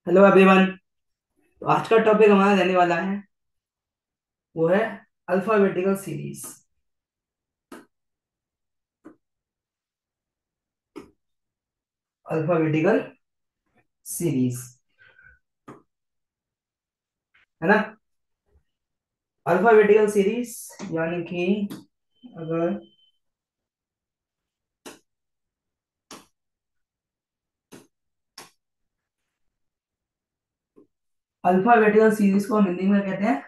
Hello everyone. तो आज का टॉपिक हमारा रहने वाला है, वो है अल्फाबेटिकल सीरीज। अल्फाबेटिकल सीरीज, है ना। अल्फाबेटिकल सीरीज यानी कि अगर अल्फाबेटिकल सीरीज को हम हिंदी में कहते हैं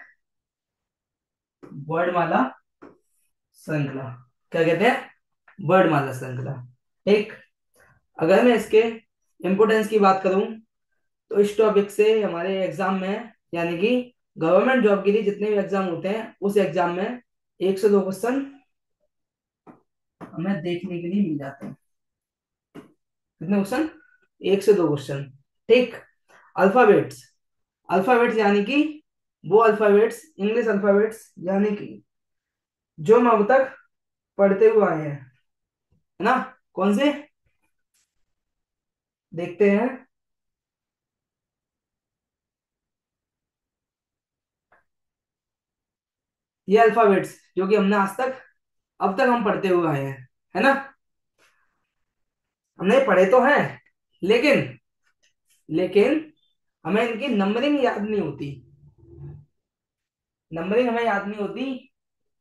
वर्णमाला श्रृंखला। क्या कहते हैं? वर्णमाला श्रृंखला। ठीक। अगर मैं इसके इम्पोर्टेंस की बात करूं तो इस टॉपिक से हमारे एग्जाम में, यानी कि गवर्नमेंट जॉब के लिए जितने भी एग्जाम होते हैं उस एग्जाम में 102 क्वेश्चन हमें देखने के लिए मिल जाते हैं। कितने क्वेश्चन? 102 क्वेश्चन। ठीक। अल्फाबेट्स, अल्फाबेट्स यानी कि वो अल्फाबेट्स, इंग्लिश अल्फाबेट्स, यानी कि जो हम अब तक पढ़ते हुए आए हैं, है ना। कौन से? देखते हैं। ये अल्फाबेट्स जो कि हमने आज तक, अब तक हम पढ़ते हुए आए हैं, है ना। हमने पढ़े तो हैं, लेकिन लेकिन हमें इनकी नंबरिंग याद नहीं होती। नंबरिंग हमें याद नहीं होती।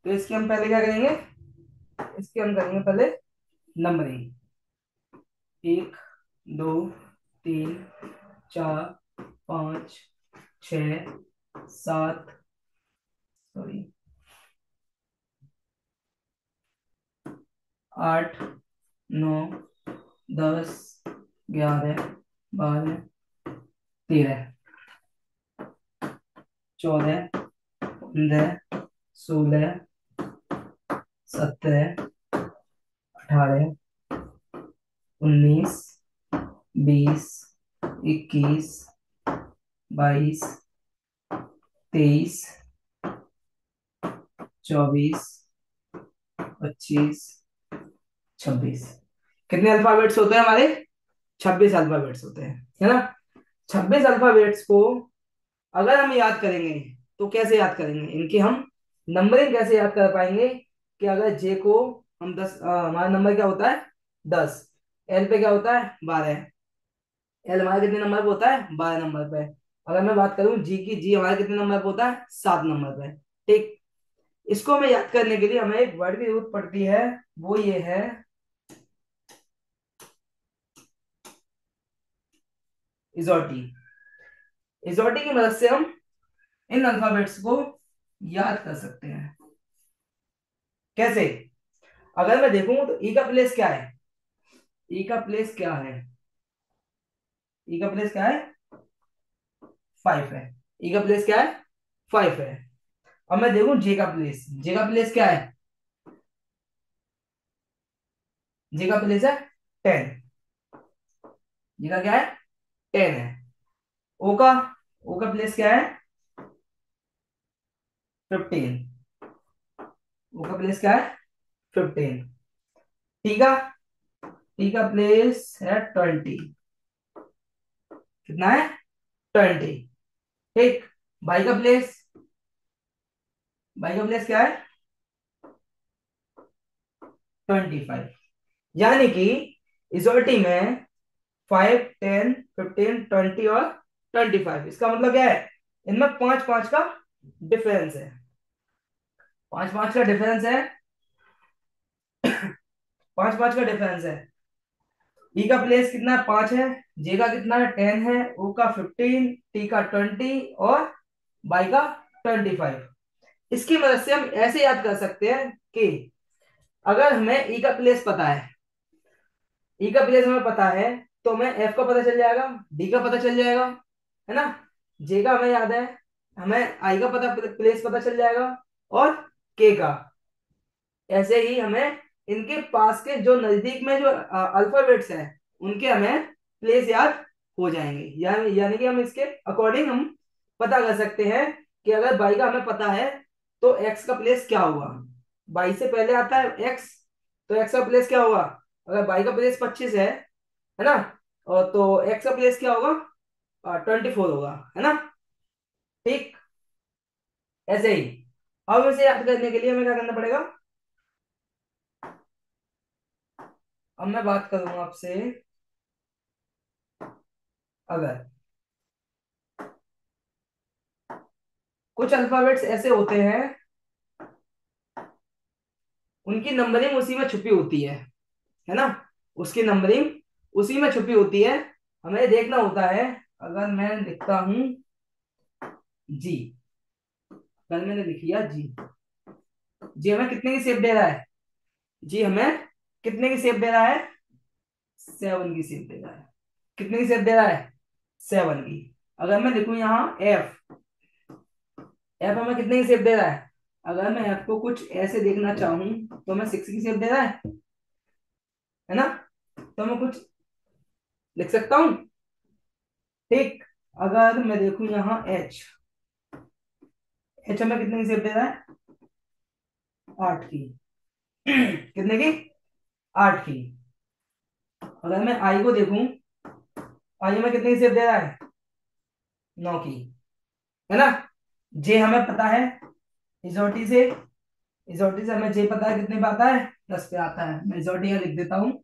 तो इसकी हम पहले क्या करेंगे? इसकी हम करेंगे पहले नंबरिंग। 1, 2, 3, 4, 5, 6, 7, सॉरी, 8, 9, 10, 11, 12, 13, 14, 15, 16, 17, 18, 19, 20, 21, 22, 23, 24, 25, 26। कितने अल्फाबेट्स होते हैं हमारे? 26 अल्फाबेट्स होते हैं, है ना। 26 अल्फाबेट्स को अगर हम याद करेंगे तो कैसे याद करेंगे? इनकी हम नंबरिंग कैसे याद कर पाएंगे? कि अगर जे को हम 10, हमारा नंबर क्या होता है? 10। एल पे क्या होता है? 12। एल हमारे कितने नंबर पे होता है? 12 नंबर पे। अगर मैं बात करूं जी की, जी हमारे कितने नंबर पे होता है? 7 नंबर पे। ठीक। इसको हमें याद करने के लिए हमें एक वर्ड की जरूरत पड़ती है, वो ये है इजोटी। इजोटी की मदद से हम इन अल्फाबेट्स को याद कर सकते हैं। कैसे? अगर मैं देखूं तो ई का प्लेस क्या है? ई का प्लेस क्या है? ई का प्लेस क्या है? 5 है। ई का प्लेस क्या है? 5 है। अब मैं देखूं जे का प्लेस, जे का प्लेस क्या है? जे का प्लेस है 10। जे का क्या है? 10 है। ओ का, ओ का प्लेस क्या है? 15। ओ का प्लेस क्या है? 15। टी का, टी का प्लेस है 20। कितना है? 20। ठीक। बाई का प्लेस, बाई का प्लेस क्या है? 25। यानी कि इजोरिटी में 5, 10, 15, 20 और 25। इसका मतलब क्या है? इनमें 5 5 का डिफरेंस है। 5 5 का डिफरेंस है। 5 5 का डिफरेंस है। ई का प्लेस कितना है? 5 है। जे का कितना है? 10 है। ओ का 15, टी का 20 और बाई का 25। इसकी मदद से हम ऐसे याद कर सकते हैं कि अगर हमें ई का प्लेस पता है, ई का प्लेस हमें पता है, तो हमें एफ का पता चल जाएगा, डी का पता चल जाएगा, है ना। जे का हमें याद है, हमें आई का पता, प्लेस पता चल जाएगा, और के का। ऐसे ही हमें इनके पास के जो नजदीक में जो अल्फाबेट्स हैं उनके हमें प्लेस याद हो जाएंगे। यानी कि हम इसके अकॉर्डिंग हम पता कर सकते हैं कि अगर बाई का हमें पता है तो एक्स का प्लेस क्या होगा। बाई से पहले आता है एक्स, तो एक्स का प्लेस क्या होगा? अगर बाई का प्लेस 25 है ना, और तो एक्स का प्लेस क्या होगा? 24 होगा, है ना। ठीक, ऐसे ही। अब इसे याद करने के लिए हमें क्या करना पड़ेगा। अब मैं बात करूंगा आपसे, अगर कुछ अल्फाबेट्स ऐसे होते हैं, उनकी नंबरिंग उसी में छुपी होती है ना। उसकी नंबरिंग उसी में छुपी होती है। हमें देखना होता है, अगर मैं लिखता हूं जी, कल मैंने लिख लिया जी, जी हमें कितने की शेप दे रहा है, जी हमें कितने की शेप दे रहा है, 7 की शेप दे रहा है। कितने की शेप दे रहा है, 7 की। अगर मैं लिखूं यहाँ एफ, एफ हमें कितने की शेप दे रहा है। अगर मैं एफ को कुछ ऐसे देखना चाहूं तो मैं 6 की शेप दे रहा है ना। तो मैं कुछ लिख सकता हूं। ठीक, अगर मैं देखूं यहाँ एच, एच हमें कितने की शेप दे रहा है, 8 की। कितने की, 8 की। अगर मैं आई को देखूं, आई हमें कितने की शेप दे रहा है, 9 की, है ना। जे हमें पता है, इजोटी से, इजोटी से हमें जे पता है कितने पे आता है, 10 पे आता है। मैं इजोटी यहाँ लिख देता हूँ,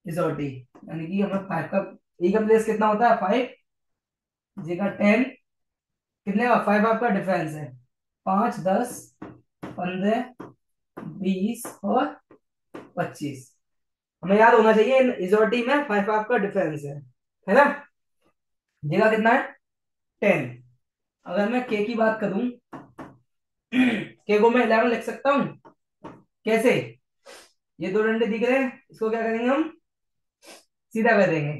इजोटी, यानी कि हमें 5 का, ई का प्लेस कितना होता है 5, जे का 10, कितने का 5 आपका डिफरेंस है, 5 10 15 20 और 25। हमें याद होना चाहिए इन इजोटी में 5 आपका डिफरेंस है ना। जे का कितना है 10। अगर मैं के की बात करूं, के को मैं 11 लिख सकता हूं। कैसे, ये दो डंडे दिख रहे हैं, इसको क्या करेंगे हम, सीधा कर देंगे।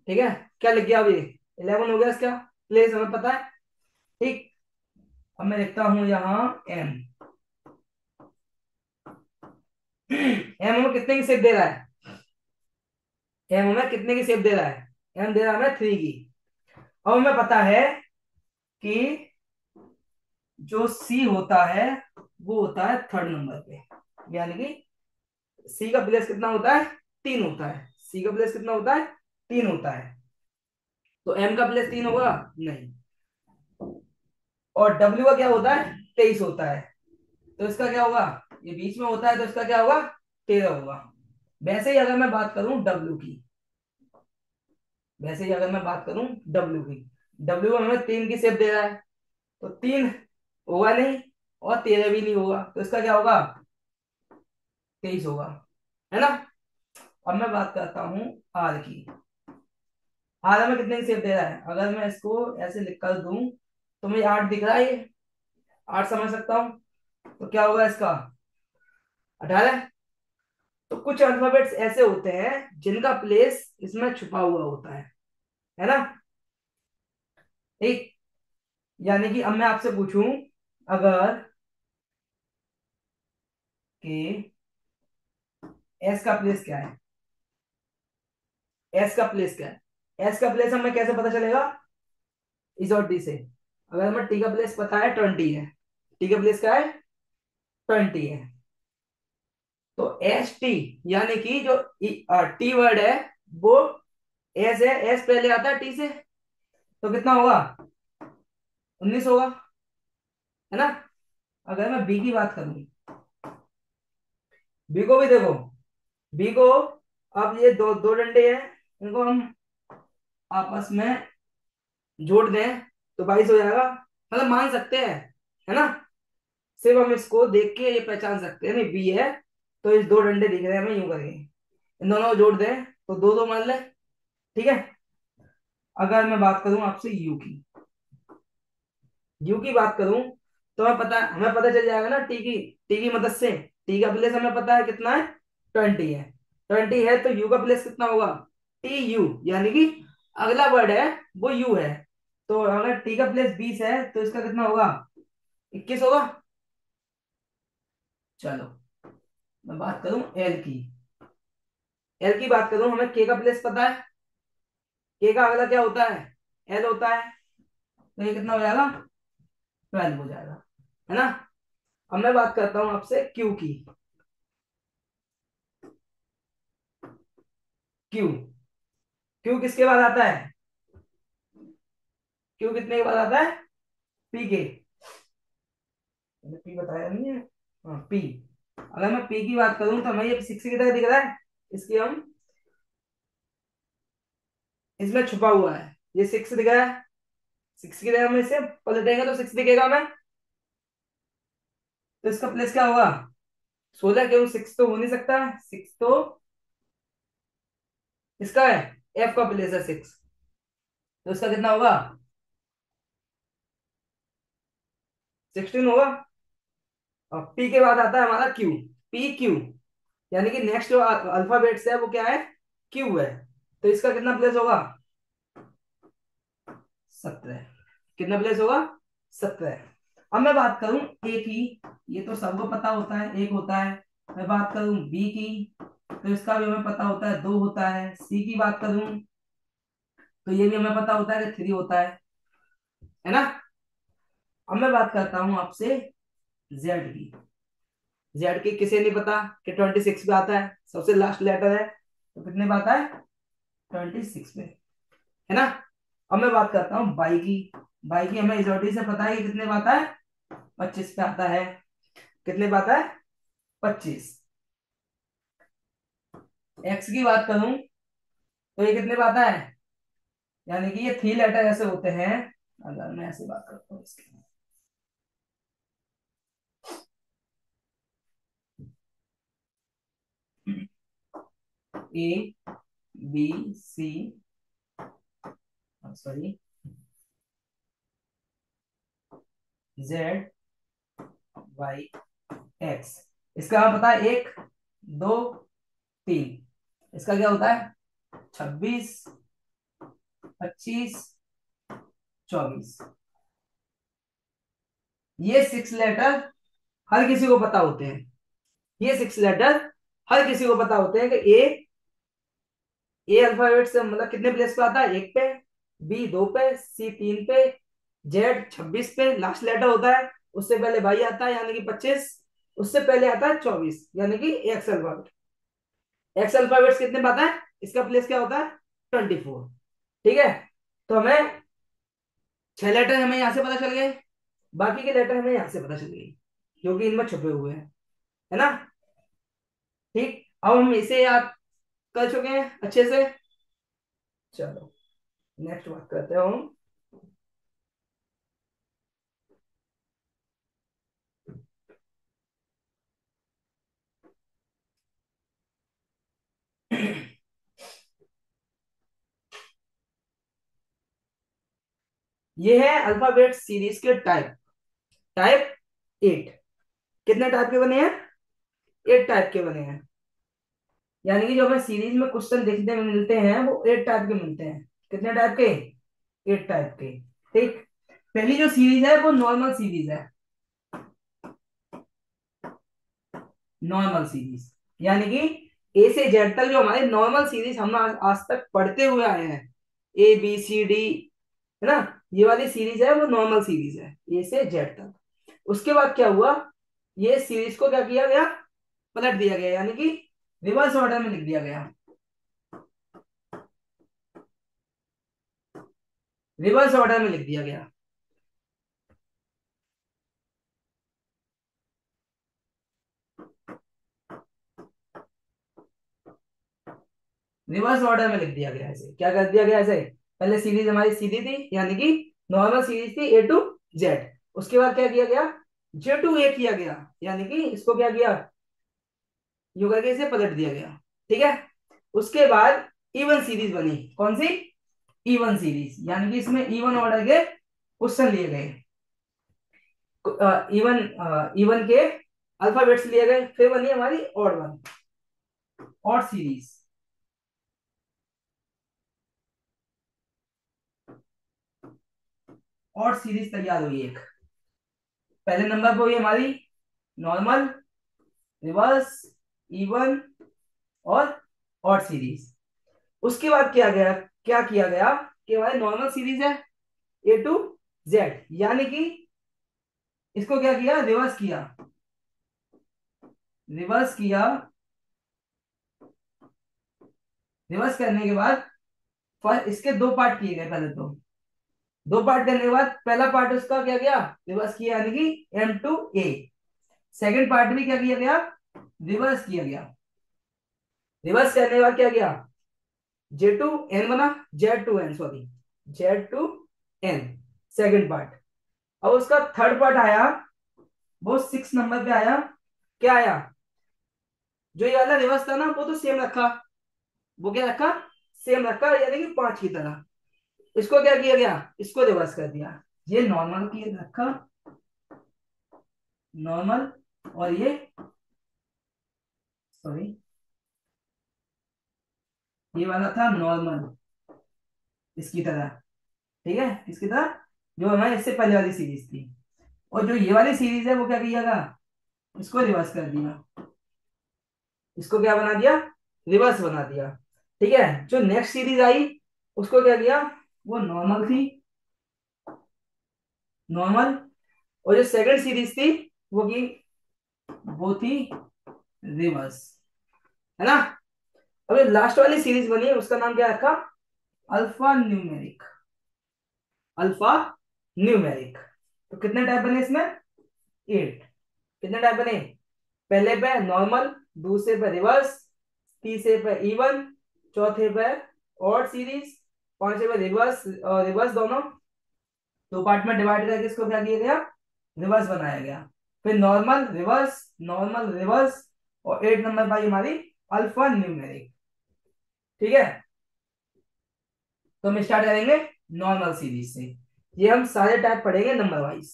ठीक है, क्या लिख गया अब, ये 11 हो गया इसका प्लेस हमें पता है। ठीक, अब मैं लिखता हूं यहाँ एम, एम हमें कितने की शेप दे रहा है, एम हमें कितने की शेप दे रहा है, एम दे रहा है हमें 3 की। अब हमें पता है कि जो सी होता है वो होता है थर्ड नंबर पे, यानी कि सी का प्लेस कितना होता है, 3 होता है। सी का प्लेस कितना होता है, 3 होता है। तो एम का प्लेस 3 होगा नहीं। और डब्ल्यू का क्या होता है, 23 होता है। तो इसका क्या होगा, ये बीच में होता है तो इसका क्या होगा, 13 होगा। वैसे ही अगर मैं बात करूं डब्ल्यू की, वैसे ही अगर मैं बात करूं डब्ल्यू की, डब्ल्यू हमें 3 की शेप दे रहा है, तो 3 होगा नहीं और 13 भी नहीं होगा, तो इसका क्या होगा, 23 होगा, है ना। अब मैं बात करता हूं आर की, आर हमें कितने की शेप दे रहा है, अगर मैं इसको ऐसे लिख कर दूं तो मुझे 8 दिख रहा है, ये 8 समझ सकता हूं। तो क्या होगा इसका, 18। तो कुछ अल्फाबेट्स ऐसे होते हैं जिनका प्लेस इसमें छुपा हुआ होता है ना। ठीक, यानी कि अब मैं आपसे पूछूं, अगर कि एस का प्लेस क्या है, एस का प्लेस क्या है, एस का प्लेस हमें कैसे पता चलेगा, इस और टी से। अगर हमें टी का प्लेस पता है 20 है, टी का प्लेस क्या है 20 है, तो एस टी, यानी कि जो टी वर्ड है वो एस है, एस पहले आता है टी से, तो कितना होगा 19 होगा, है ना। अगर मैं बी की बात करूं, बी को भी देखो, बी को, अब ये दो दो डंडे हैं, इनको हम आपस में जोड़ दें तो 22 हो जाएगा, मतलब मान सकते हैं, है ना। सिर्फ हम इसको देख के ये पहचान सकते हैं, नहीं बी है तो इस दो डंडे दिख रहे हैं, हमें यूं करेंगे, इन दोनों को जोड़ दें तो दो दो मान ले। ठीक है, अगर मैं बात करूं आपसे यू की, यू की बात करूं तो हमें पता चल जाएगा ना टी की मदद से, टी का प्लेस हमें पता है कितना है 20 है, 20 है तो यू का प्लेस कितना होगा, टी यू, यानी कि अगला वर्ड है वो यू है। तो अगर टी का प्लेस 20 है तो इसका कितना होगा, 21 होगा। चलो, मैं बात करूं एल की, एल की बात करूं, हमें के का प्लेस पता है, के का अगला क्या होता है, एल होता है, तो ये कितना हो जाएगा 12 हो जाएगा, है ना। अब मैं बात करता हूं आपसे क्यू की, क्यू। क्यू किसके बाद आता है? क्यू कितने के बाद आता है? पी के। मैंने पी बताया नहीं है। हाँ पी। अगर मैं पी की बात करूं तो हमें ये सिक्स की तरह दिख रहा है। इसकी हम इसमें छुपा हुआ है, ये सिक्स दिख रहा है। सिक्स की तरह हम इसे पलटेंगे तो सिक्स दिखेगा हमें। तो इसका प्लेस क्या होगा? 16, क्यों सिक्स तो हो नहीं सकता, सिक्स तो इसका है, एफ का प्लेस है सिक्स। तो इसका कितना होगा? 16 होगा। और पी के बाद आता है हमारा क्यू। पी क्यू, यानी कि नेक्स्ट जो अल्फाबेट्स है वो क्या है? क्यू है। तो इसका कितना प्लेस होगा? 17। कितना प्लेस होगा? 17। अब मैं बात करूं ए की, ये तो सबको पता होता है एक होता है। मैं बात करूं बी की, तो इसका भी हमें पता होता है दो होता है। सी की बात करूं तो ये भी हमें पता होता है कि थ्री होता है ना। अब मैं बात करता हूं आपसे जेड की। जेड की किसे नहीं पता कि 26 पे आता है, सबसे लास्ट लेटर है, तो कितने पे आता है? 26 पे, है ना। अब मैं बात करता हूँ बाई की। बाई की हमें इजोटी से पता है कि कितने पे आता है? 25 पे आता है। कितने पे आता है? 25। एक्स की बात करूं तो ये कितने पे आता है? यानी कि ये थ्री लेटर ऐसे होते हैं। अगर मैं ऐसे बात करता हूँ इसकी, A B C, sorry, Z Y X. इसका हमें पता है एक, दो, तीन। इसका क्या होता है? 26, 25, 24। ये सिक्स लेटर हर किसी को पता होते हैं। ये सिक्स लेटर हर किसी को पता होते हैं कि ए अल्फाबेट से मतलब कितने प्लेस पे आता है? एक पे, बी दो पे, सी तीन पे, जेड 26 पे लास्ट लेटर होता है। उससे पहले भाई आता है यानी कि 25। उससे पहले आता है 24 यानी कि एक्स अल्फाबेट। एक्स अल्फाबेट्स कितने पे आता है? इसका प्लेस क्या होता है? 24। ठीक है। तो हमें छह लेटर हमें यहां से पता चल गए, बाकी के लेटर हमें यहां से पता चल गए क्योंकि इनमें छुपे हुए हैं, है ना। ठीक, अब हम इसे याद कर चुके हैं अच्छे से। चलो नेक्स्ट बात करते हैं हम। ये है अल्फाबेट सीरीज के टाइप। टाइप 8। कितने टाइप के बने हैं? 8 टाइप के बने हैं। यानी कि जो हमें सीरीज में क्वेश्चन देखने में मिलते हैं वो 8 टाइप के मिलते हैं। कितने टाइप के? 8 टाइप के। ठीक। पहली जो सीरीज है वो नॉर्मल सीरीज है। नॉर्मल सीरीज यानी कि ए से जेड तक जो हमारे नॉर्मल सीरीज हम आज तक पढ़ते हुए आए हैं, ए बी सी डी, है ना, ये वाली सीरीज है वो नॉर्मल सीरीज है ए से जेड तक। उसके बाद क्या हुआ? ये सीरीज को क्या किया गया? पलट दिया गया, यानी कि रिवर्स ऑर्डर में लिख दिया गया। रिवर्स ऑर्डर में लिख दिया गया। रिवर्स ऑर्डर में लिख दिया गया। ऐसे क्या कर दिया गया? ऐसे पहले सीरीज हमारी सीधी थी यानी कि नॉर्मल सीरीज थी ए टू जेड। उसके बाद क्या किया गया? जे टू ए किया गया, यानी कि इसको क्या किया? यू करके इसे पलट दिया गया। ठीक है। उसके बाद इवन सीरीज बनी। कौन सी? इवन सीरीज, यानी कि इसमें इवन ऑर्डर के क्वेश्चन लिए गए। इवन इवन के अल्फाबेट्स लिए गए। फिर बनी हमारी odd one, odd series. Odd series तैयार हुई एक। पहले नंबर पर हुई हमारी नॉर्मल, रिवर्स, इवन और ऑड सीरीज। उसके बाद किया गया, क्या किया गया कि हमारी नॉर्मल सीरीज है ए टू जेड, यानी कि इसको क्या किया? रिवर्स किया। रिवर्स किया रिवर्स करने के बाद फर्स्ट इसके दो पार्ट किए गए पहले तो। दो पार्ट करने के बाद पहला पार्ट उसका क्या गया, रिवर्स किया, यानी कि M2A। सेकंड पार्ट भी क्या किया गया, रिवर्स किया गया। रिवर्स करने के बाद क्या गया, J2N बना, Z2N sorry, Z2N second part. अब उसका थर्ड पार्ट आया, वो 6 नंबर पे आया। क्या आया, जो ये वाला रिवर्स था ना वो तो सेम रखा, वो क्या रखा, सेम रखा, यानी कि 5 की तरह। इसको क्या किया गया, इसको रिवर्स कर दिया। ये नॉर्मल की रखा, नॉर्मल, और ये सॉरी, ये वाला था नॉर्मल इसकी तरह। ठीक है, इसकी तरह, जो हमारे इससे पहले वाली सीरीज थी। और जो ये वाली सीरीज है वो क्या किया, इसको रिवर्स कर दिया, इसको क्या बना दिया, रिवर्स बना दिया। ठीक है, जो नेक्स्ट सीरीज आई उसको क्या किया, वो नॉर्मल थी, नॉर्मल। और जो सेकंड सीरीज थी वो की, वो थी रिवर्स, है ना। अब ये लास्ट वाली सीरीज बनी उसका नाम क्या रखा, अल्फा न्यूमेरिक, अल्फा न्यूमेरिक। तो कितने टाइप बने इसमें, 8। कितने टाइप बने, पहले पे नॉर्मल, दूसरे पे रिवर्स, तीसरे पे इवन, चौथे पे ऑड सीरीज, पांचवे पे रिवर्स और रिवर्स दोनों। दो पार्ट में डिवाइड करके इसको क्या किया गया, रिवर्स बनाया गया। फिर नॉर्मल रिवर्स, नॉर्मल रिवर्स, और 8 नंबर पाई हमारी अल्फा न्यूमेरिक। ठीक है, तो हम स्टार्ट करेंगे नॉर्मल सीरीज से। ये हम सारे टाइप पढ़ेंगे नंबर वाइज,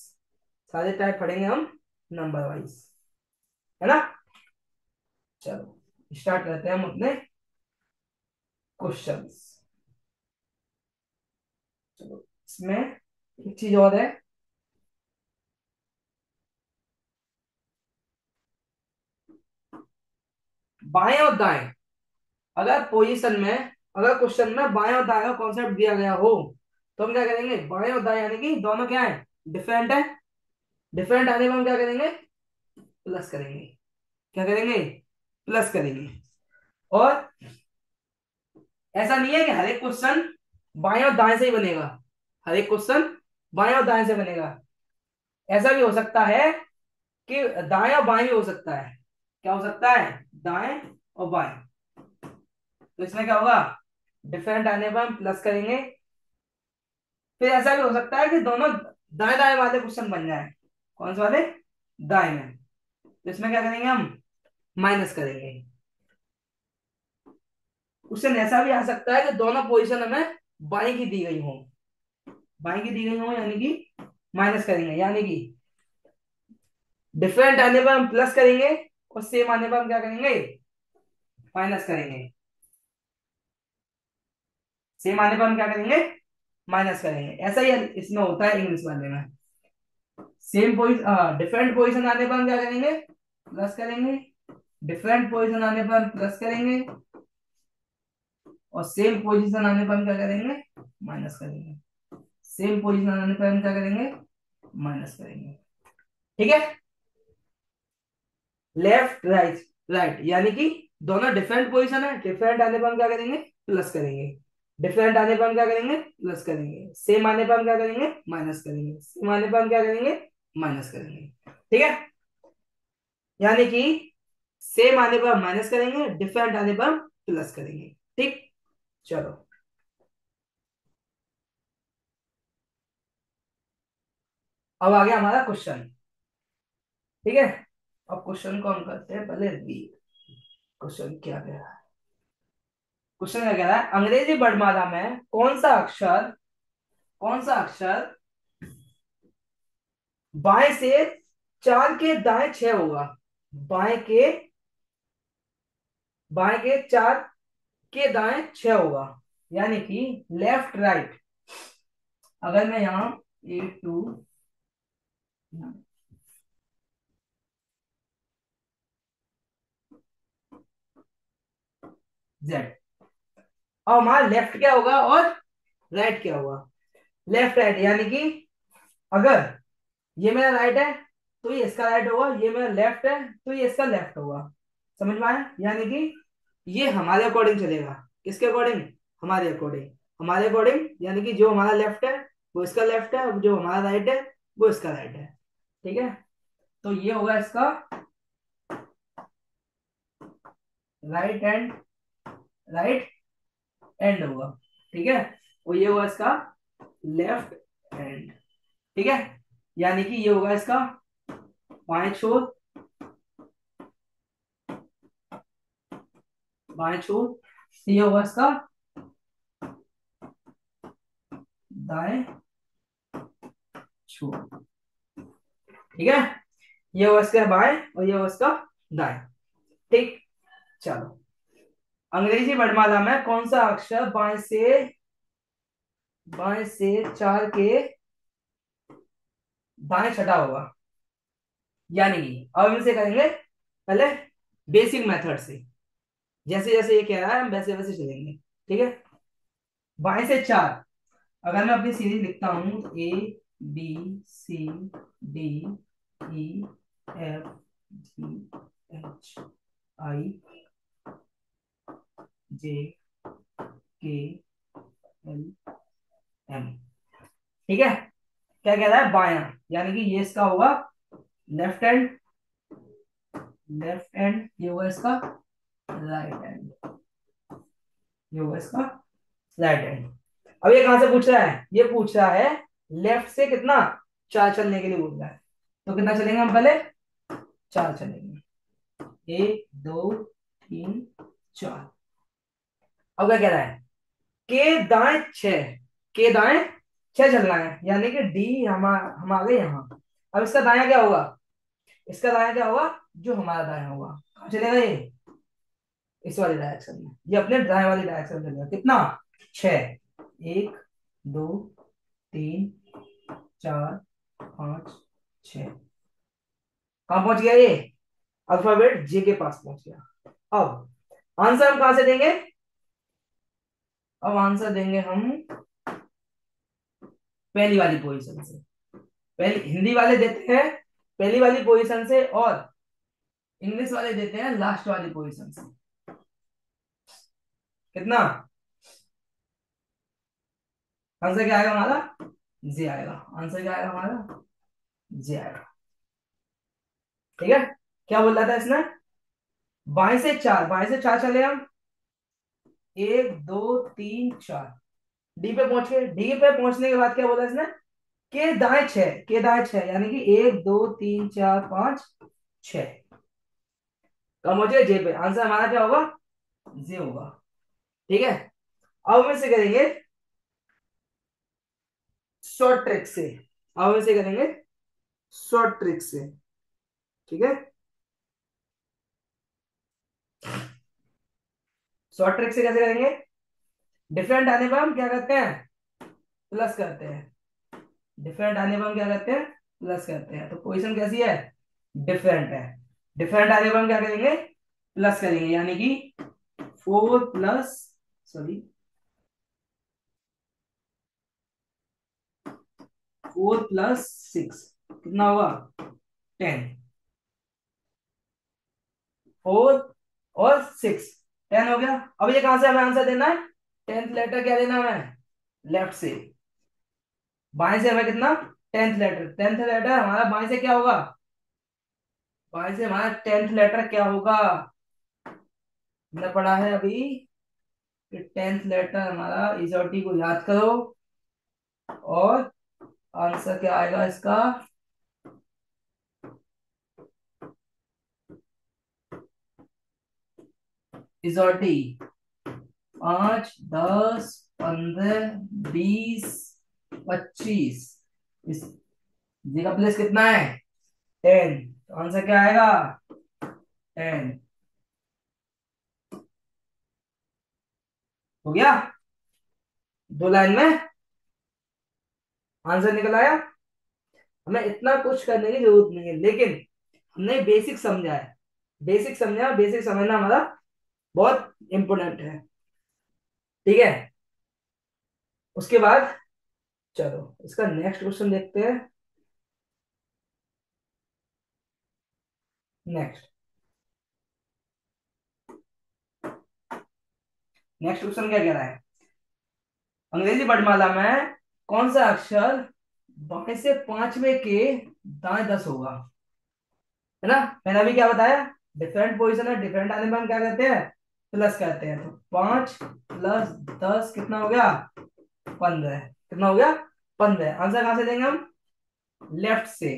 सारे टाइप पढ़ेंगे हम नंबर वाइज, है ना। चलो स्टार्ट करते हैं हम अपने क्वेश्चंस। चलो इसमें एक चीज और है, बाएं और दाएं, अगर पोजीशन में, अगर क्वेश्चन में बाएं और दाएं का कॉन्सेप्ट दिया गया हो तो हम क्या करेंगे, बाएं और दाएं यानी कि दोनों क्या है, डिफरेंट है। डिफरेंट आने पर हम क्या करेंगे, प्लस करेंगे। क्या करेंगे, प्लस करेंगे। और ऐसा नहीं है कि हर एक क्वेश्चन बाएं और दाएं से ही बनेगा, हर एक क्वेश्चन बाएं और दाएं से बनेगा। ऐसा भी हो सकता है कि दाएं और बाएं भी हो सकता है। क्या हो सकता है, दाएं और बाएं। तो इसमें क्या होगा, डिफरेंट आने पर हम प्लस करेंगे। फिर ऐसा भी हो सकता है कि दोनों दाएं दाएं वाले क्वेश्चन बन जाए। कौन से वाले, दाएं में। तो इसमें क्या करेंगे हम, माइनस करेंगे। क्वेश्चन ऐसा भी आ सकता है कि दोनों पोजीशन हमें बाएं की दी गई हो, बाएं की दी गई हो, यानी कि माइनस करेंगे। यानी कि डिफरेंट आने पर हम प्लस करेंगे और सेम आने पर हम क्या करेंगे, माइनस करेंगे। सेम आने पर हम क्या करेंगे, माइनस करेंगे। ऐसा ही इसमें होता है इंग्लिश वाले में। सेम पोजिशन, डिफरेंट पोजिशन आने पर हम क्या करेंगे, प्लस करेंगे। डिफरेंट पोजिशन आने पर हम प्लस करेंगे, और सेम पोजिशन आने पर हम क्या करेंगे, माइनस करेंगे। सेम पोजिशन आने पर हम क्या करेंगे, माइनस करेंगे। ठीक है, लेफ्ट राइट, राइट यानी कि दोनों डिफरेंट पोजीशन है। डिफरेंट आने पर हम क्या करेंगे, प्लस करेंगे। डिफरेंट आने पर हम क्या करेंगे, प्लस करेंगे। सेम आने पर हम क्या करेंगे, माइनस करेंगे। सेम आने पर हम क्या करेंगे, माइनस करेंगे। ठीक है, यानी कि सेम आने पर हम माइनस करेंगे, डिफरेंट आने पर हम प्लस करेंगे। ठीक, चलो अब आ गया हमारा क्वेश्चन। ठीक है, अब क्वेश्चन को हम करते हैं पहले रीड। क्वेश्चन क्या कह रहा है, क्वेश्चन क्या कह रहा है, अंग्रेजी वर्णमाला में कौन सा अक्षर, कौन सा अक्षर बाएं से 4 के दाएं 6 होगा। बाएं के, बाएं के 4 के दाएं 6 होगा, यानी कि लेफ्ट राइट। अगर मैं यहां A2 Z, और हमारा लेफ्ट क्या होगा और राइट क्या होगा, लेफ्ट राइट। यानी कि अगर ये मेरा राइट है तो ये इसका राइट होगा, ये मेरा लेफ्ट है तो ये इसका लेफ्ट होगा। समझ में आया, यानी कि ये हमारे अकॉर्डिंग चलेगा। किसके अकॉर्डिंग? हमारे अकॉर्डिंग। हमारे अकॉर्डिंग यानी कि जो हमारा लेफ्ट है वो इसका लेफ्ट है, और जो हमारा राइट है वो इसका राइट है। ठीक है, तो ये होगा इसका राइट एंड, राइट एंड होगा। ठीक है, और ये होगा इसका लेफ्ट एंड। ठीक है, यानी कि ये होगा इसका बाएं छोर, बाएं छोर, ये होगा इसका दाएं छोर। ठीक है, ये होगा इसका बाएं और ये होगा इसका दाएं। ठीक, चलो। अंग्रेजी वर्णमाला में कौन सा अक्षर बाएं से 4 के दाएं छठा होगा? यानी कि अब हम इसे करेंगे पहले बेसिक मेथड से, जैसे जैसे ये कह रहा है हम वैसे वैसे चलेंगे। ठीक है, बाएं से 4, अगर मैं अपनी सीरीज लिखता हूं A B C D E F G H I J K L M. ठीक है, क्या कह रहा है? बायां, यानी कि ये इसका होगा लेफ्ट हैंड, लेफ्ट हैंड, ये होगा इसका राइट हैंड, ये होगा इसका राइट हैंड। अब ये कहां से पूछ रहा है? ये पूछ रहा है लेफ्ट से कितना, 4 चलने के लिए बोल रहा है। तो कितना चलेंगे हम पहले? 4 चलेंगे, 1 2 3 4। अब क्या कह रहा है? के दाएं 6, के दाएं 6 चलना है, यानी कि डी हम आ गए यहाँ। अब इसका दाया क्या होगा? इसका दाया क्या होगा? जो हमारा दाया होगा, कहाँ चलेगा ये? इस वाले डायरेक्शन में, ये अपने दाएं वाले डायरेक्शन में चलेगा। कितना? 6, 1 2 3 4 5 6। कहाँ पहुंच गया ये? अल्फाबेट जे के पास पहुंच गया। अब आंसर हम कहां से देंगे? अब आंसर देंगे हम पहली वाली पोजीशन से। पहली हिंदी वाले देते हैं पहली वाली पोजीशन से, और इंग्लिश वाले देते हैं लास्ट वाली पोजीशन से। कितना आंसर क्या आएगा हमारा? जी आएगा। आंसर क्या आएगा हमारा? जी आएगा। ठीक है, क्या बोल रहा था इसने? बाएं से 4, बाएं से 4 चले हम, 1 2 3 4, डी पे पहुंच गए। डी पे पहुंचने के बाद क्या बोला इसने? के दाएं 6, के दाएं 6, यानी कि 1 2 3 4 5 6। कम हो जाए जे पे, आंसर हमारा क्या होगा? जे होगा। ठीक है, अब हम इसे करेंगे शॉर्ट ट्रिक से। अब हम इसे करेंगे शॉर्ट ट्रिक से। ठीक है, शॉर्ट ट्रिक से कैसे करेंगे? डिफरेंट आने पर हम क्या करते हैं? प्लस करते हैं। डिफरेंट आने पर हम क्या करते हैं? प्लस करते हैं। तो पोजीशन कैसी है? डिफरेंट है। डिफरेंट आने पर हम क्या करेंगे? प्लस करेंगे, यानी कि 4 प्लस, सॉरी, 4 + 6 कितना होगा? 10। 4 और 6, 10 हो गया। अब ये कहां से हमें आंसर देना है? 10th लेटर क्या देना है हमें? लेफ्ट से। बाएं से हमें कितना? 10th letter. 10th लेटर हमारा बाएं से क्या होगा? बाएं से हमारा 10th लेटर क्या होगा? हमने पढ़ा है अभी कि 10th लेटर हमारा इजोटी को याद करो, और आंसर क्या आएगा इसका? इजोटी 5 10 15 20 25। इस जी का प्लेस कितना है? 10। तो आंसर क्या आएगा? 10। हो गया, 2 लाइन में आंसर निकल आया। हमें इतना कुछ करने की जरूरत नहीं है, लेकिन हमने बेसिक समझा है। बेसिक समझा, बेसिक समझना हमारा बहुत इंपॉर्टेंट है। ठीक है, उसके बाद चलो इसका नेक्स्ट क्वेश्चन देखते हैं। नेक्स्ट, नेक्स्ट क्वेश्चन क्या कह रहा है, अंग्रेजी वर्णमाला में कौन सा अक्षर बाएं से पांचवे के दाएं 10 होगा, है ना। मैंने अभी क्या बताया, डिफरेंट पोजीशन है, डिफरेंट आने में हम क्या करते हैं, प्लस करते हैं। तो 5 + 10 कितना हो गया, 15। कितना हो गया, 15। आंसर कहां से देंगे हम, लेफ्ट से।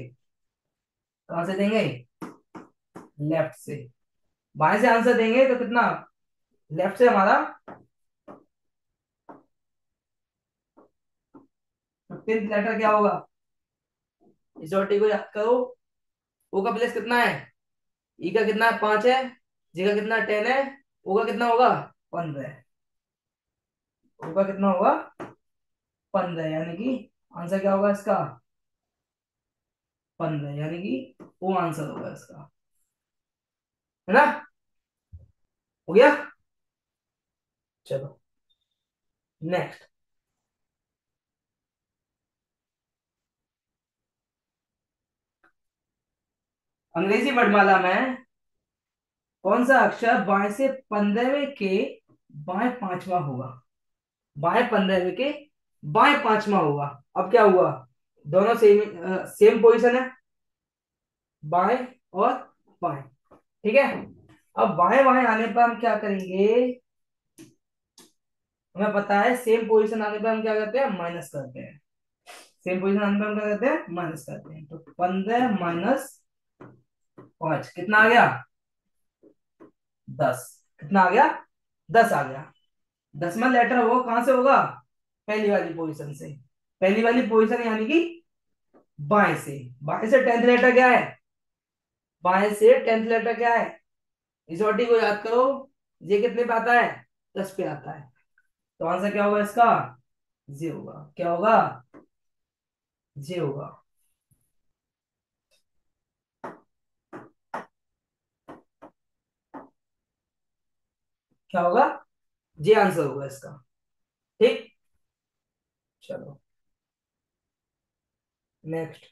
कहां से देंगे, लेफ्ट से। बाएं से आंसर देंगे तो कितना, लेफ्ट से हमारा 15th लेटर क्या होगा, इस और टी को याद करो। ओ का प्लेस कितना है, ई का कितना है, 5 है। जी का कितना 10 है। ओ का कितना होगा, 15। ओ का कितना होगा, 15, यानी कि आंसर क्या होगा इसका, 15, यानी कि वो आंसर होगा इसका, है ना। हो गया। चलो नेक्स्ट, अंग्रेजी वर्णमाला में कौन सा अक्षर बाएं से 15वें के बाएं पांचवा होगा, बाएं 15वें के बाएं पांचवा होगा। अब क्या हुआ, दोनों सेम सेम पोजीशन है, बाएं और बाएं, ठीक है। अब बाएं बाएं आने पर हम क्या करेंगे, हमें पता है सेम पोजीशन आने पर हम क्या करते हैं, माइनस करते हैं। सेम पोजीशन आने पर हम क्या करते हैं, माइनस करते हैं। तो 15 - 5 कितना आ गया, 10। कितना आ गया, 10 आ गया। 10वां लेटर वो कहां से होगा, पहली वाली पोजीशन से। पहली वाली पोजीशन यानी कि बाएं से। बाएं से 10th लेटर क्या है, बाएं से 10th लेटर क्या है, इस वाटी को याद करो। ये कितने पे आता है, 10 पे आता है। तो आंसर क्या होगा इसका, जे होगा। क्या होगा, जे होगा। क्या होगा, जे आंसर होगा इसका, ठीक। चलो नेक्स्ट,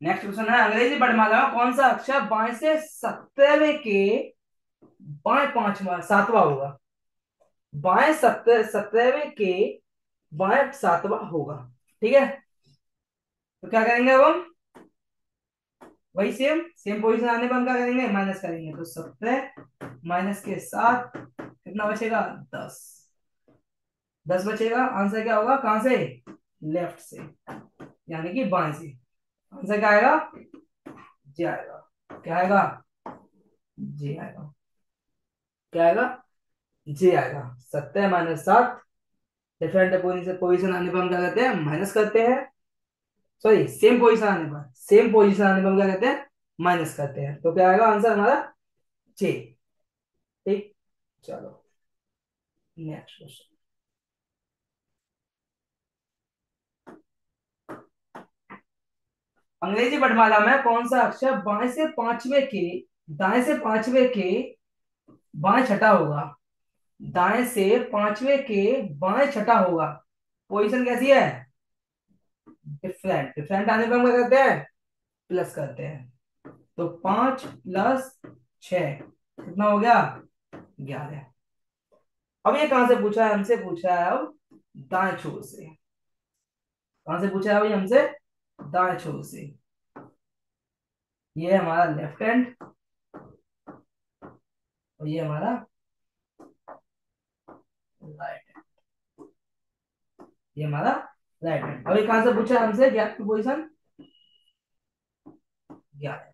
नेक्स्ट क्वेश्चन है, अंग्रेजी वर्णमाला में कौन सा अक्षर बाएं से 17वें के बाएं पांचवा सातवां होगा, बाएं 17वें के बाएं सातवां होगा, ठीक है। तो क्या करेंगे अब हम, वही सेम सेम पोजीशन आने पर हम क्या करेंगे, माइनस करेंगे। तो 17 माइनस के 7 कितना बचेगा, 10। 10 बचेगा, आंसर क्या होगा, कहां से, लेफ्ट से, यानी कि बाएं से। आंसर क्या आएगा, जे आएगा। क्या आएगा, जे आएगा। क्या आएगा, जे आएगा। 17 - 7, डिफरेंट पोजीशन पोजीशन आने पर हम क्या करते हैं, माइनस करते हैं। सॉरी, सेम पोजीशन आने पर, सेम पोजीशन आने पर हम क्या करते हैं, माइनस करते हैं। तो क्या आएगा आंसर हमारा, जे। ठीक। चलो नेक्स्ट क्वेश्चन, अंग्रेजी वर्णमाला में कौन सा अक्षर बाएं से पांचवे के दाएं से पांचवे के बाएं छठा होगा, दाएं से पांचवे के बाएं छठा होगा। पोजीशन कैसी है, डिफरेंट। डिफरेंट आने पर हम क्या करते हैं, प्लस करते हैं। तो 5 + 6 कितना हो गया, 11। अब ये कहां से पूछा है, हमसे पूछा है अब दाएं छोर से। कहां से पूछा है अभी हमसे, दाएं छोर से। ये है हमारा लेफ्ट हैंड और ये हमारा राइट, ये हमारा राइट हैंड। अभी कहां से पूछा है हमसे, गैप की पोजीशन 11।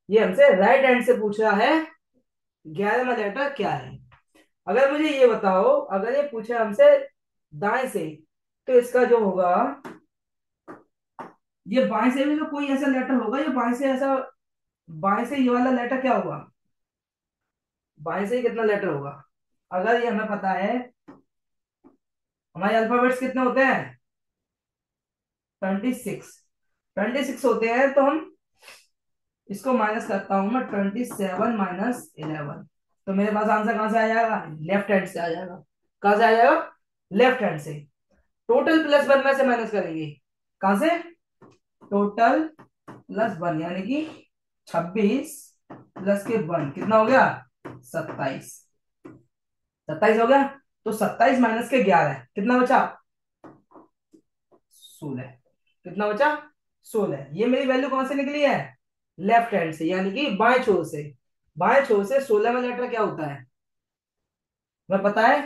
ये हमसे राइट हैंड से पूछा है, 11वां लेटर क्या है। अगर मुझे ये बताओ, अगर ये पूछा हमसे दाएं से, तो इसका जो होगा, ये बाएं से भी तो कोई ऐसा लेटर होगा, ये बाएं से ऐसा, बाएं से ये वाला लेटर क्या होगा, बाएं से ही कितना लेटर होगा। अगर ये हमें पता है, हमारे अल्फाबेट्स कितने होते हैं, 26। 26 होते हैं, तो हम इसको माइनस करता हूं मैं, 27 - 11। तो मेरे पास आंसर कहां से आ जाएगा, लेफ्ट हैंड से आ जाएगा। कहां से आ जाएगा, लेफ्ट हैंड से। टोटल +1 में से माइनस करेंगे, कहां से, टोटल +1, यानी कि 26 प्लस के 1 कितना हो गया? 27। 27 हो गया। तो 27 माइनस के 11 कितना बचा? 16। कितना बचा? 16। ये मेरी वैल्यू कौन से निकली है? लेफ्ट हैंड से, यानी कि बाएं छोर से। बाएं छोर से 16 में लेटर क्या होता है? तुम्हें पता है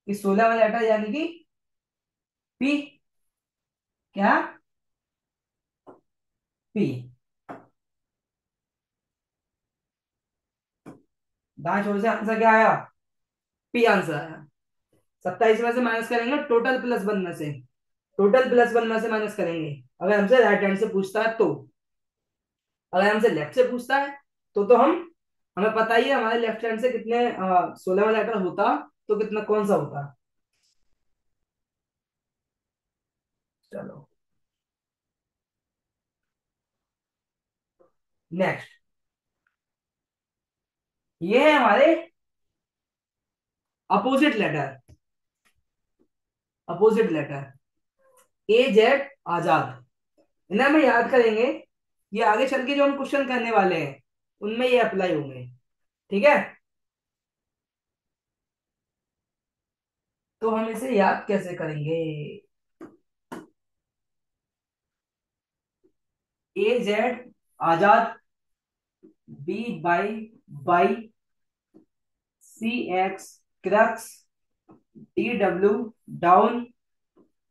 कि 16 में लेटर यानी कि पी। क्या? पी। दाएं छोर से आंसर क्या आया? पी आंसर आया। 27 में से माइनस करेंगे टोटल प्लस 1 में से। टोटल प्लस 1 में से माइनस करेंगे अगर हमसे राइट हैंड से पूछता है तो। अगर हमसे लेफ्ट से पूछता है तो हम, हमें पता ही है हमारे लेफ्ट हैंड से कितने 16 वाला लेटर होता, तो कितना कौन सा होता। चलो नेक्स्ट। ये है हमारे opposite letter. Opposite letter A Z Azad. इन्हें हम याद करेंगे। ये आगे चल के जो हम क्वेश्चन करने वाले हैं उनमें ये अप्लाई होंगे। ठीक है। तो हम इसे याद कैसे करेंगे? A Z Azad, B Y bye, C X crux, D W down,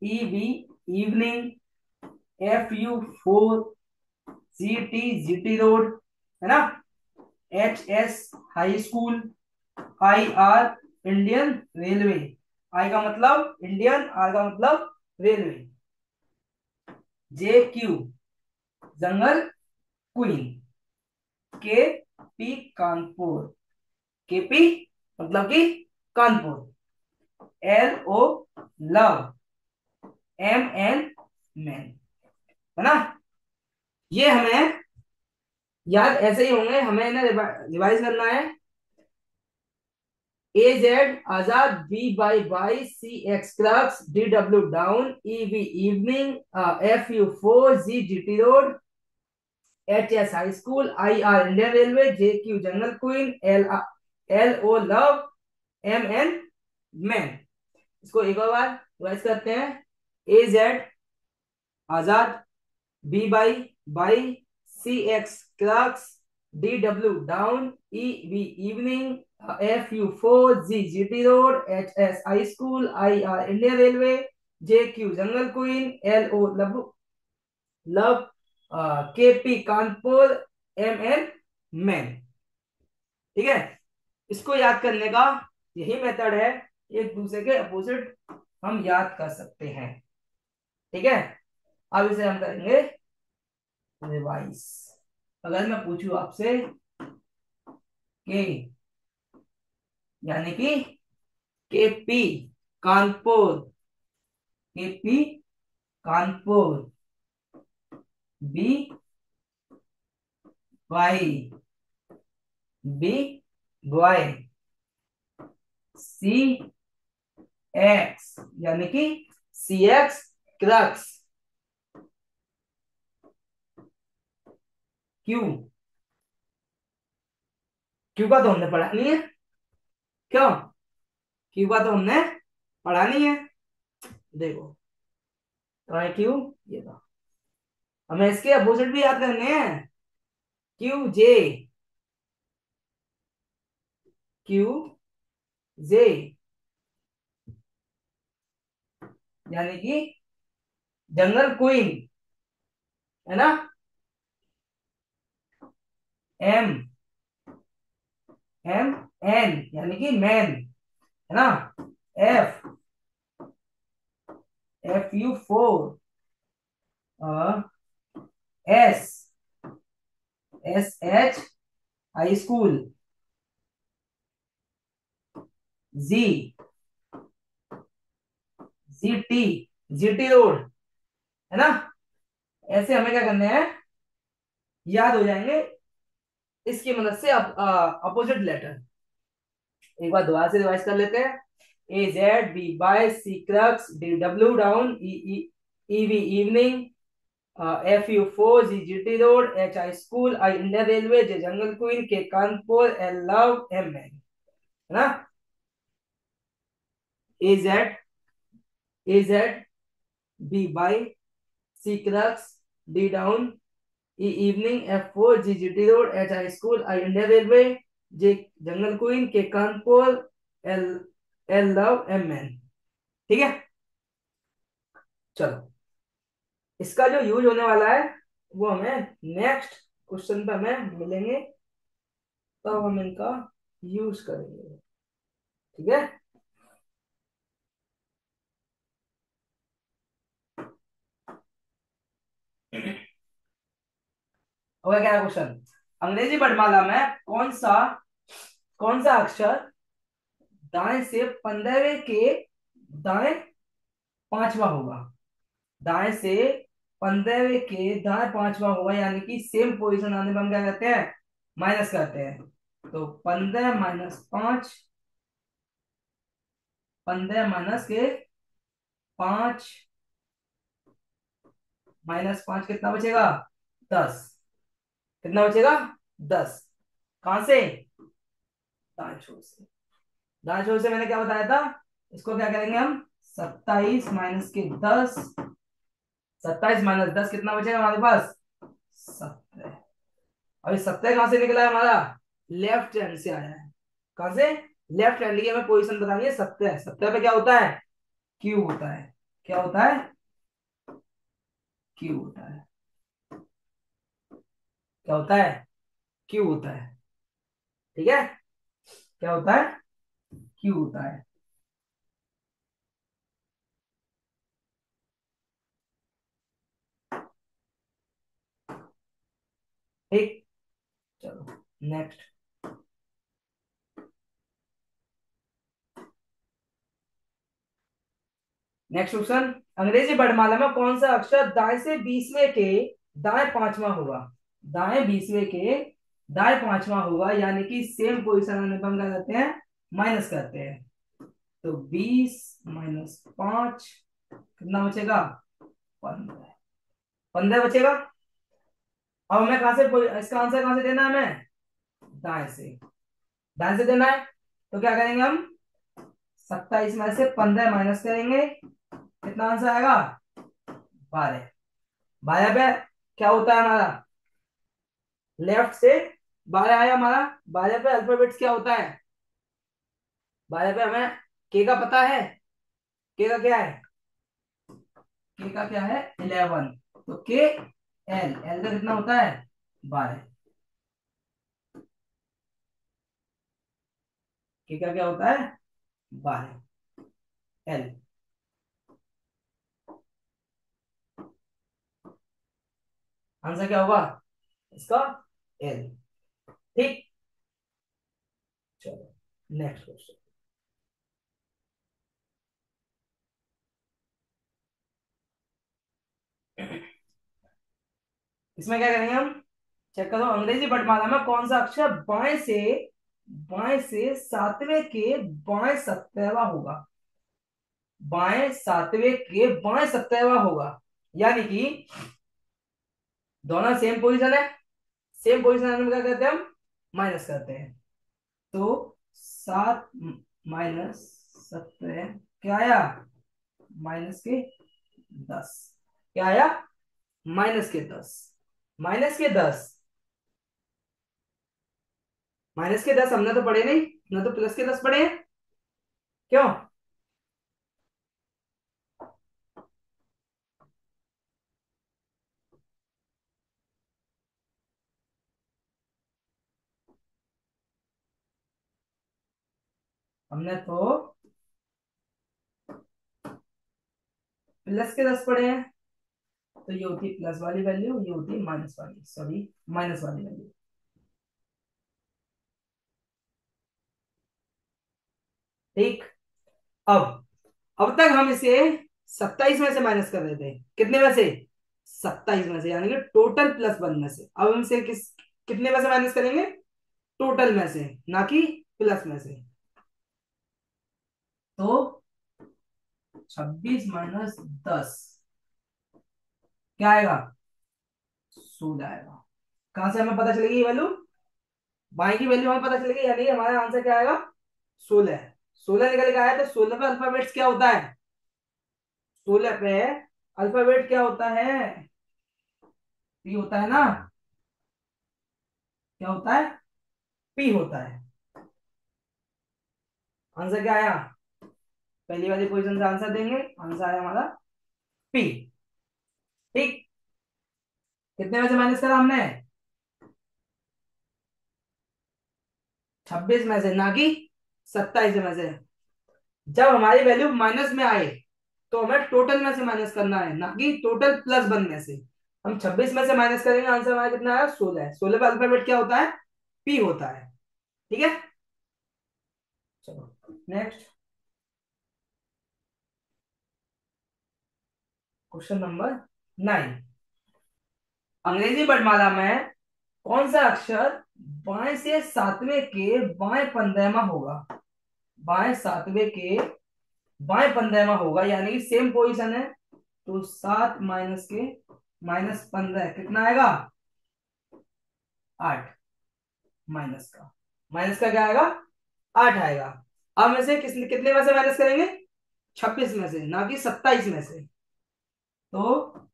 E V evening, F U four, G T GT road, है ना, H S high school, I R Indian railway. I का मतलब इंडियन, आर का मतलब railway, J Q jungle queen, K P Kanpur, K P मतलब कि Kanpur, L O love, M N man, है ना। ये हमें याद ऐसे ही होंगे, हमें इन्हें रिवाइज करना है। A Z Azad, B Y bye, C X clubs, D W down, E V evening, F U four, G G T road, H S high school, I R Indian railway, J Q jungle queen, L L O love, M N man. इसको एक और बार revise करते हैं। A Z Azad, B Y bye, C X clerks, D W down, E V evening, F U four, G G T road, H S high school, I R Indian railway, J Q jungle queen, L O love love, K P Kanpur, M N man. ठीक है। इसको याद करने का यही method है। एक दूसरे के अपोजिट हम याद कर सकते हैं। ठीक है। अब इसे हम करेंगे रिवाइज। अगर मैं पूछूं आपसे के, यानी कि के P Kanpur, K P Kanpur, B Y B boy, C X यानी कि C X crux, Q, Q का तो हमने पढ़ा नहीं है। क्यों? क्यू का तो हमने पढ़ा नहीं है। देखो तो है क्यू, ये था। हमें इसके अपोजिट भी याद करने हैं। क्यू जे, क्यू जे यानी कि जंगल क्वीन, है ना। एम एम एन यानी कि मैन, है ना। F F U four, S S H high school, G G T G T road, है ना। ऐसे हमें क्या करने हैं, याद हो जाएंगे इसकी मदद से। अपोजिट लेटर एक बार दोबारा से रिवाइज कर लेते हैं। A Z, B bye, C crux, D W down, E E V evening, FU4 GGT road, HI school, I Indian railway, J jungle queen, K Kanpur, L love, M man, है ना। A Z B bye, C crux, D down, E evening, F4 GGT road, HI school, I Indian railway, J jungle queen, K Kanpur, L L love, M man. ठीक है, चलो इसका जो use होने वाला है वो हमें नेक्स्ट क्वेश्चन पे हमें मिलेंगे, तब हम इनका यूज करेंगे। ठीक है, हो गया क्या क्वेश्चन। अंग्रेजी वर्णमाला में कौन सा अक्षर दाएं से 15वें के दाएं पांचवा होगा। दाएं से 15वें के दाएं पांचवा होगा, यानी कि सेम पोजीशन आने में हम क्या करते हैं, माइनस करते हैं। तो 15 - 5, 15 - 5, -5 कितना बचेगा, 10। कितना बचेगा, 10। कहां से, दाएं छोर से। दाएं छोर से मैंने क्या बताया था, इसको क्या करेंगे हम, 27 - 10। 27 - 10 कितना बचेगा हमारे पास, 17। अभी 17 कहां से निकला है हमारा, लेफ्ट हैंड से आया है। कहां से, लेफ्ट हैंड की हमें पोजीशन बतानी है। 17, 17 पे क्या होता है, क्यू होता है। क्या होता है, क्यू होता है। क्या होता है, क्यू होता है। ठीक है, क्या होता है, क्यू होता है। ठीक, चलो नेक्स्ट। नेक्स्ट क्वेश्चन, अंग्रेजी वर्णमाला में कौन सा अक्षर दाएं से 20वें के दाएं पांचवा होगा। दाएं 20वें के दाएं पांचवा होगा, यानी कि सेम पोजीशन आने पर हम क्या करते हैं, माइनस करते हैं। तो 20 - 5 कितना बचेगा, 15। 15 बचेगा। अब हमें कहां से, इसका आंसर कहां से देना है हमें, दाएं से। दाएं से देना है, तो क्या करेंगे हम, 27 में से 15 माइनस करेंगे, कितना आंसर आएगा, 12। 12 पे क्या होता है हमारा, लेफ्ट से 12 आया हमारा। 12 पे अल्फाबेट्स क्या होता है, 12 पे हमें के का पता है। के का क्या है, के का क्या है, 11। तो के एल, एल का कितना होता है, 12। के का क्या होता है, 12, एल। आंसर क्या होगा इसका, एल। ठीक, चलो नेक्स्ट क्वेश्चन। इसमें क्या करेंगे हम, चेक करो, अंग्रेजी वर्णमाला में कौन सा अक्षर बाएं से 7वें के बाएं 17वां होगा। बाएं 7वें के बाएं 17वां होगा, यानी कि दोनों सेम पोजीशन है। सेम पोजीशन में क्या करते हैं हम, माइनस करते हैं। तो 7 - 17 क्या आया, -10। क्या आया, -10। -10, -10 हमने तो पढ़े नहीं ना, तो +10 पढ़े हैं। क्यों, हमने तो +10 पढ़े हैं। तो ये होती है प्लस वाली वैल्यू, ये होती है माइनस वाली, सॉरी माइनस वाली वैल्यू। ठीक, अब अब तक हम इसे 27 में से माइनस कर रहे थे, कितने में से, 27 में से, यानी कि टोटल +1 में से। अब हम इसे कितने में से माइनस करेंगे, टोटल में से, ना कि प्लस में से। तो 26 - 10 क्या आएगा, 16 आएगा। कहां से हमें पता चलेगी ये वैल्यू? बाई की वैल्यू हमें पता चलेगी, यानी हमारा आंसर क्या आएगा? 16। 16 निकल के आया, तो 16 पे अल्फाबेट्स क्या होता है? 16 पे अल्फाबेट क्या होता है? पी होता है ना? क्या होता है? पी होता है। आंसर क्या आया? पहली वाली क्वेश्चन से आंसर देंगे, आंसर आया हमारा पी। ठीक। कितने में से माइनस करा हमने? 26 में से, ना कि 27 में से। जब हमारी वैल्यू माइनस में आए तो हमें टोटल में से माइनस करना है, ना कि टोटल प्लस वन में से। हम 26 में से माइनस करेंगे, आंसर हमारा कितना आया? 16। 16 पे अल्फाबेट क्या होता है? पी होता है। ठीक है। चलो नेक्स्ट क्वेश्चन नंबर 9। अंग्रेजी वर्णमाला में कौन सा अक्षर बाएं से सातवें के बाएं पंद्रहवा होगा? बाएं सातवें के बाएं पंद्रहवा होगा, यानी कि सेम पोजीशन है। तो 7 माइनस के -15 कितना आएगा? 8। माइनस का क्या आएगा? 8 आएगा। अब में से कितने में से माइनस करेंगे? 26 में से, ना कि 27 में से। तो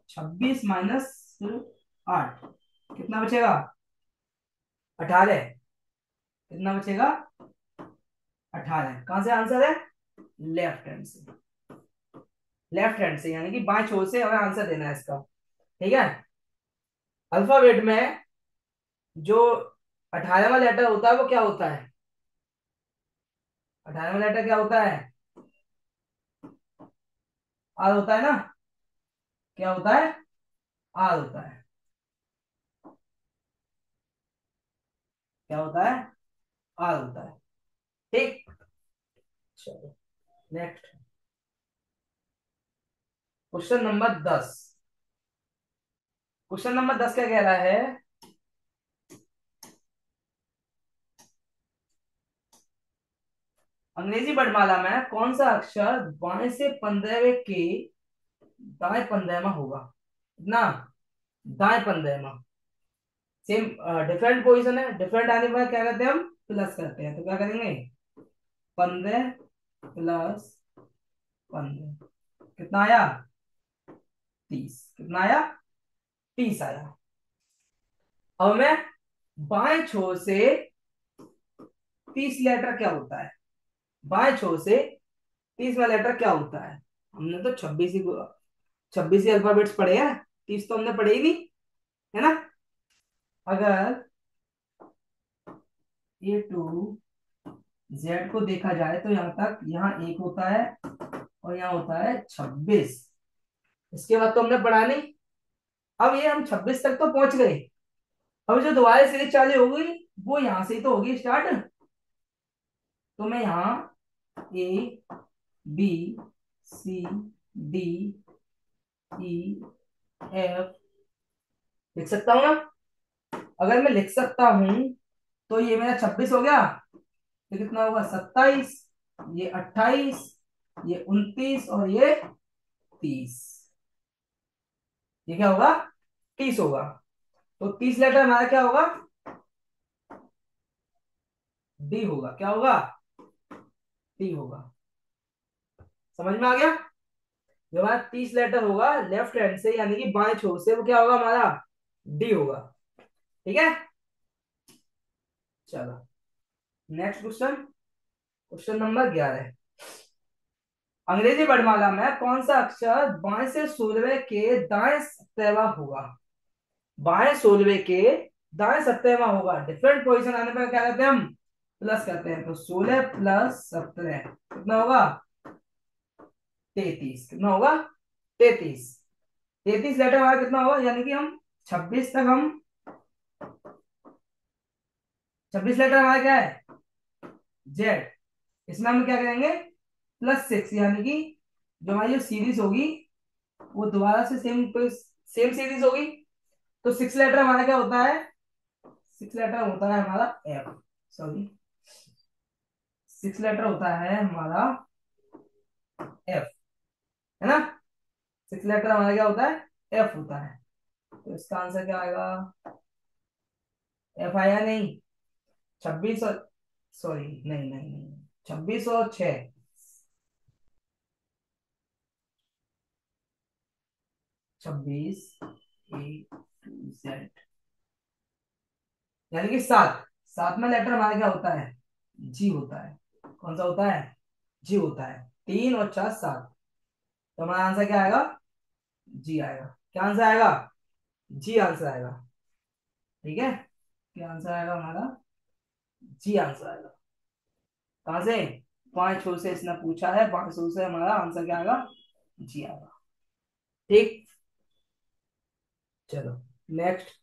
26 माइनस 8 कितना बचेगा? 18। कितना बचेगा? 18। कहां से आंसर है? लेफ्ट हैंड से। लेफ्ट हैंड से, यानी कि बाएं छोर से हमें आंसर देना है इसका। ठीक है। अल्फाबेट में जो 18वां लेटर होता है वो क्या होता है? 18वां लेटर क्या होता है? आर होता है ना? क्या होता है? आर होता है। क्या होता है? आर होता है। ठीक। चलो next question number 10। Question number 10 क्या कह रहा है? अंग्रेजी वर्णमाला में कौन सा अक्षर बाएं से 15वें के दाएं 15वां होगा? ना, दाएं 15वां। सेम डिफरेंट पोजीशन है, डिफरेंट आने पर क्या करते हैं हम? प्लस करते हैं। तो क्या करेंगे? 15 प्लस 15 कितना आया? 30। कितना आया? 30 आया। अब मैं बाएं छोर से 30 लेटर क्या होता है? बाएं छोर से 30वां लेटर क्या होता है? हमने तो 26 ही अल्फाबेट्स पढ़े हैं, 30 तो हमने पढ़े ही नहीं, है ना? अगर ए टू जेड को देखा जाए तो यहाँ तक, यहाँ एक होता है और यहाँ होता है 26। इसके बाद तो हमने पढ़ा नहीं। अब ये हम 26 तक तो पहुंच गए। अब जो दोबारा सीरीज चालू होगी वो यहां से ही तो होगी स्टार्ट। तो मैं यहाँ A B C D E F लिख सकता हूँ ना? अगर मैं लिख सकता हूं तो ये मेरा 26 हो गया। ये कितना होगा? 27। ये 28। ये 29 और ये 30। ये क्या होगा? 30 होगा। तो 30 लेटर हमारा क्या होगा? डी होगा। क्या होगा? डी होगा। समझ में आ गया? जो हमारा 30 लेटर होगा लेफ्ट हैंड से, यानी कि बाएं छोर से, वो क्या होगा हमारा? डी होगा। ठीक है। चलो नेक्स्ट क्वेश्चन, क्वेश्चन नंबर 11। अंग्रेजी वर्णमाला में कौन सा अक्षर बाएं से 16वें के दाएं 17वां होगा? बाएं 16वें के दाएं 17वां होगा। डिफरेंट पोजीशन आने पर क्या करते हैं हम? प्लस करते हैं। तो 16 प्लस 17 कितना होगा? 33। कितना होगा? 33। 33 लेटर हमारा कितना होगा? यानी कि हम 26 तक हम 26 लेटर हमारा क्या है? जेड। इसमें हम क्या करेंगे? +6, यानी कि जो हमारी जो सीरीज होगी वो दोबारा से सेम सेम सीरीज होगी। तो 6 लेटर हमारा क्या होता है? 6 लेटर होता है हमारा एफ। सॉरी, 6 लेटर होता है हमारा एफ, है ना? 6 लेटर हमारा क्या होता है? एफ होता है। तो इसका आंसर क्या आएगा? एफ आई आर नहीं, 26 और, सॉरी, नहीं नहीं नहीं, 26 और 6, 26 A to Z, यानी कि 7। 7वां लेटर हमारे क्या होता है? जी होता है। कौन सा होता है? जी होता है। 3 और 4 7, तो हमारा आंसर क्या आएगा? जी आएगा। क्या आंसर आएगा? जी आंसर आएगा। ठीक है, क्या आंसर आएगा हमारा? जी आंसर आएगा। कहां से? 5 से इसने पूछा है, 5 से हमारा आंसर क्या आएगा? जी आएगा। ठीक, चलो नेक्स्ट।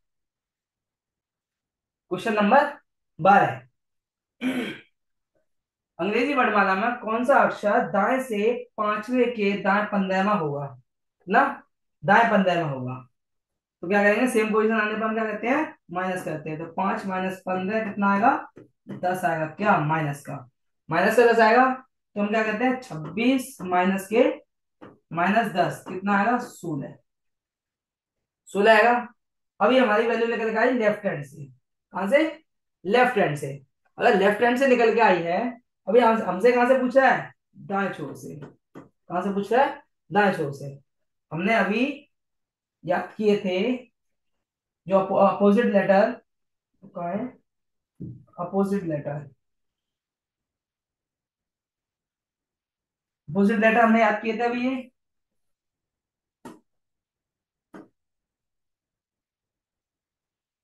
Question number 12। अंग्रेजी वर्णमाला में कौन सा अक्षर दाएं से पांचवे के दाएं 15वां होगा ना? दाएं 15वां होगा। तो क्या करेंगे, सेम पोजीशन आने पर हम क्या करते हैं? माइनस करते हैं। तो 5 - 15 कितना आएगा? 10 आएगा। क्या? माइनस का। माइनस का 10 आएगा। तो हम क्या करते हैं, 26 माइनस के -10 कितना आएगा? 16। 16 आएगा। अभी हमारी वैल्यू निकल के आई लेफ्ट हैंड से। कहां से? लेफ्ट हैंड से। अगर लेफ्ट हैंड से निकल के आई है, अभी हमसे कहां से पूछा है? दाएं छोर से। कहां से पूछ रहा है? दाएं छोर से। हमने अभी याद किए थे जो अपोजिट लेटर, कहा है अपोजिट लेटर, अपोजिट लेटर हमने याद किए थे अभी ये।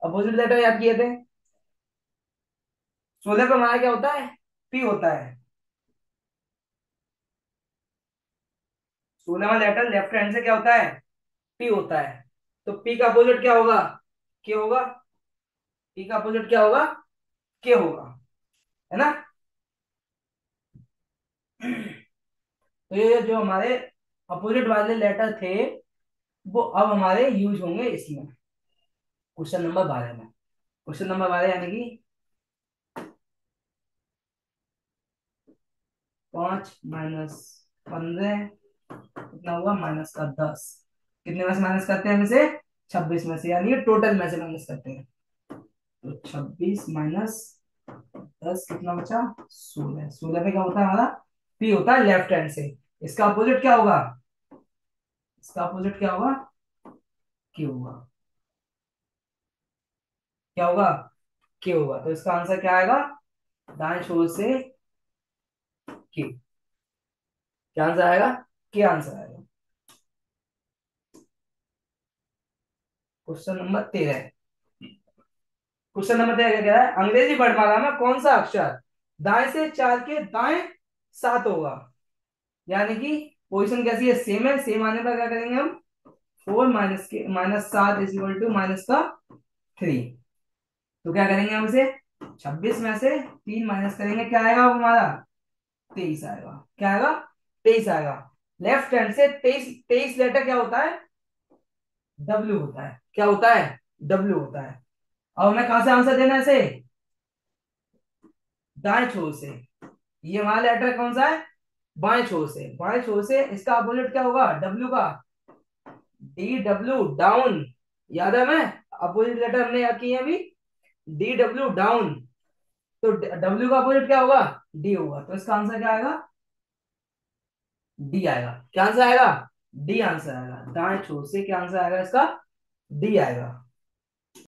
अपोजिट लेटर याद किए थे। 16 पे हमारा क्या होता है? पी होता है। 16वां लेटर लेफ्ट हैंड से क्या होता है? पी होता है। तो पी का अपोजिट क्या होगा? के होगा। पी का अपोजिट क्या होगा? के होगा, है ना? तो ये जो हमारे अपोजिट वाले लेटर थे, वो अब हमारे यूज होंगे इसमें, क्वेश्चन नंबर 12 में। क्वेश्चन नंबर 12 यानी कि 5 - 15 कितना हुआ? -10। कितने में से माइनस करते हैं? इसे 26 में से, यानी कि टोटल में से माइनस करते हैं। तो 26 - 10 कितना बचा? 16। 16 पे क्या होता है हमारा? पी होता है लेफ्ट हैंड से। इसका अपोजिट क्या होगा? इसका अपोजिट क्या होगा? क्यू होगा। क्या होगा? क्यू होगा। तो इसका आंसर क्या आएगा? दाएं छोर से क्यू। क्या आंसर आएगा? क्या आंसर आएगा? Question number 13। क्वेश्चन नंबर 13 क्या कह रहा है? अंग्रेजी वर्णमाला में कौन सा अक्षर दाएं से 4 के दाएं 7 होगा? यानी कि पोजीशन कैसी है? सेम है। सेम आने पर क्या करेंगे हम? 4 माइनस के -7 इज इक्वल टू माइनस का 3। तो क्या करेंगे हम इसे? 26 में से 3 माइनस करेंगे, क्या आएगा वो हमारा? 23 आएगा। क्या आएगा? 23 आएगा। लेफ्ट हैंड से 23। 23 लेटर क्या होता है? डब्ल्यू होता है। क्या होता है? डब्ल्यू होता है। अब हमें कहां से आंसर देना है इसे? दाएं छोर से। ये हमारा लेटर कौन सा है? बाएं छोर से। बाएं छोर से इसका अपोजिट क्या होगा? डब्ल्यू का। D W down. याद है हमें? अपोजिट लेटर हमने याद किए अभी। D W down. तो डब्ल्यू का अपोजिट क्या होगा? डी होगा। तो इसका आंसर क्या आएगा? डी आएगा। क्या आंसर आएगा? डी आंसर आएगा। दाएं छोर से क्या आंसर आएगा इसका? डी आएगा।